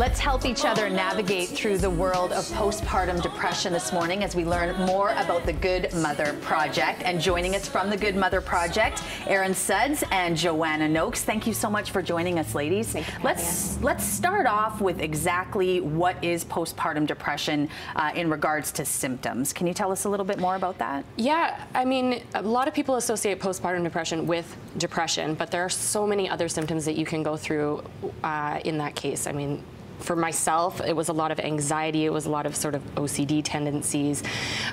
Let's help each other navigate through the world of postpartum depression this morning as we learn more about the Good Mother Project. And joining us from the Good Mother Project, Erin Suds and Joanna Noakes. Thank you so much for joining us, ladies. Let's start off with exactly what is postpartum depression in regards to symptoms. Can you tell us a little bit more about that? Yeah, I mean, a lot of people associate postpartum depression with depression, but there are so many other symptoms that you can go through in that case. I mean, for myself, it was a lot of anxiety. It was a lot of sort of OCD tendencies.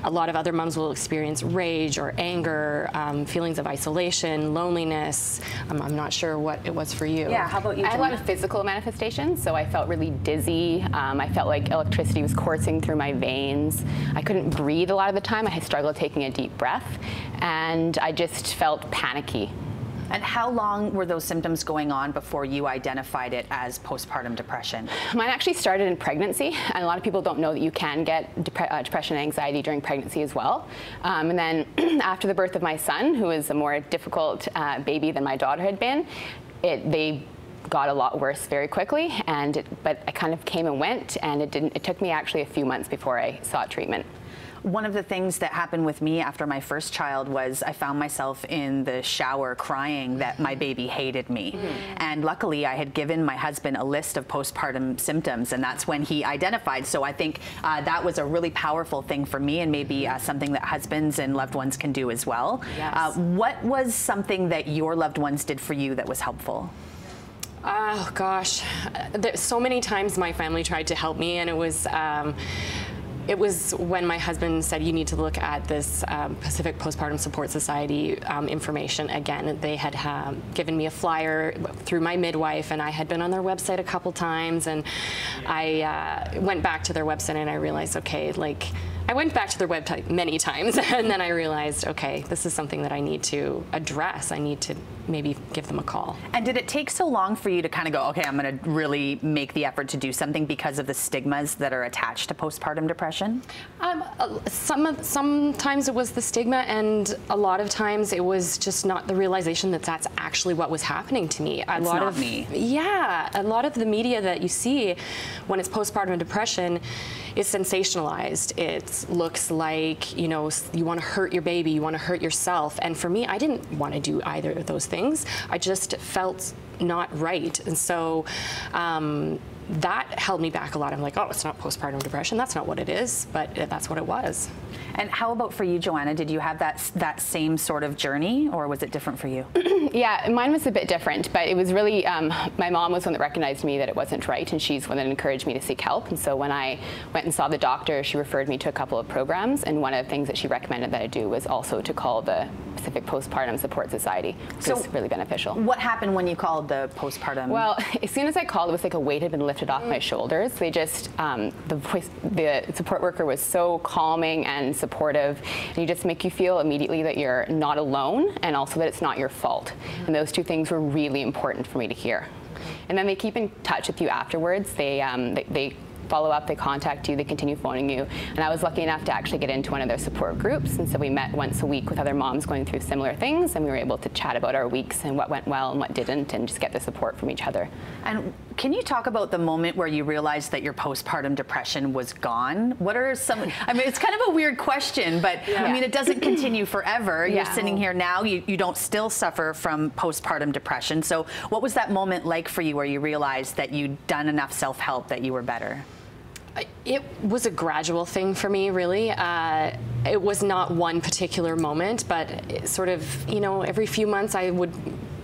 A lot of other moms will experience rage or anger, feelings of isolation, loneliness. I'm not sure what it was for you. Yeah, how about you, I had a lot of physical manifestations, so I felt really dizzy. I felt like electricity was coursing through my veins. I couldn't breathe a lot of the time. I struggled taking a deep breath, and I just felt panicky. And how long were those symptoms going on before you identified it as postpartum depression? Mine actually started in pregnancy, and a lot of people don't know that you can get depression and anxiety during pregnancy as well. And then after the birth of my son, who was a more difficult baby than my daughter had been, they got a lot worse very quickly, but I kind of came and went, and it took me actually a few months before I sought treatment. One of the things that happened with me after my first child was I found myself in the shower crying that my baby hated me. And luckily I had given my husband a list of postpartum symptoms, and that's when he identified. So I think that was a really powerful thing for me, and maybe something that husbands and loved ones can do as well. Yes. What was something that your loved ones did for you that was helpful? Oh gosh, so many times my family tried to help me, and it was when my husband said, you need to look at this Pacific Postpartum Support Society information again. They had given me a flyer through my midwife, and I had been on their website a couple times, and I went back to their website and I realized, okay, I went back to their website many times, and then I realized, okay, this is something that I need to address. I need to maybe give them a call. And did it take so long for you to kind of go, okay, I'm going to really make the effort to do something because of the stigmas that are attached to postpartum depression? Sometimes it was the stigma, and a lot of times it was just not the realization that that's actually what was happening to me. It's not me. Yeah, a lot of the media that you see when it's postpartum depression is sensationalized. It looks like, you know, you want to hurt your baby, you want to hurt yourself. And for me, I didn't want to do either of those things. I just felt not right. And so that held me back a lot. I'm like, oh, it's not postpartum depression. That's not what it is, but that's what it was. And how about for you, Joanna? Did you have that same sort of journey, or was it different for you? Yeah, mine was a bit different, but it was really, my mom was one that recognized me that it wasn't right, and she's one that encouraged me to seek help. And so when I went and saw the doctor, she referred me to a couple of programs, and one of the things that she recommended that I do was also to call the Pacific Postpartum Support Society, which was really beneficial. What happened when you called the postpartum? Well, as soon as I called, it was like a weight had been lifted off my shoulders. They just, the support worker was so calming and supportive, and you just make you feel immediately that you're not alone, and also that it's not your fault. And those two things were really important for me to hear. And then they keep in touch with you afterwards. They follow up, they contact you, they continue phoning you. And I was lucky enough to actually get into one of their support groups, and so we met once a week with other moms going through similar things, and we were able to chat about our weeks and what went well and what didn't, and just get the support from each other. And can you talk about the moment where you realized that your postpartum depression was gone? What are some, I mean, it's kind of a weird question, but yeah. I mean, it doesn't continue forever. You're sitting here now, you don't still suffer from postpartum depression. So what was that moment like for you where you realized that you'd done enough self-help that you were better? It was a gradual thing for me, really. It was not one particular moment, but sort of, you know, every few months I would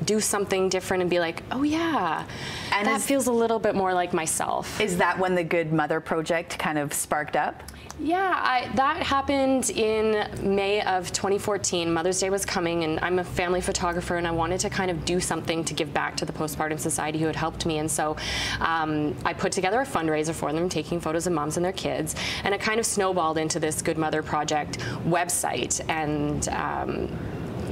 do something different and be like, oh yeah, and that feels a little bit more like myself. Is that when the Good Mother Project kind of sparked up? Yeah, that happened in May of 2014. Mother's Day was coming, and I'm a family photographer, and I wanted to kind of do something to give back to the Postpartum Society who had helped me. And so I put together a fundraiser for them, taking photos of moms and their kids, and it kind of snowballed into this Good Mother Project website. And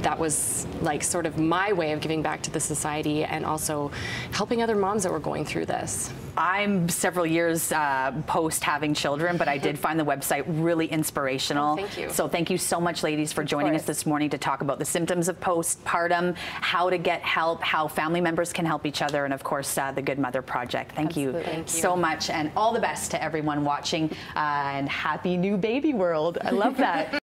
that was like sort of my way of giving back to the society and also helping other moms that were going through this. I'm several years post having children, but I did find the website really inspirational. Oh, thank you. So thank you so much, ladies, for joining us this morning to talk about the symptoms of postpartum, how to get help, how family members can help each other, and of course, the Good Mother Project. Thank you so much, and all the best to everyone watching, and happy new baby world. I love that.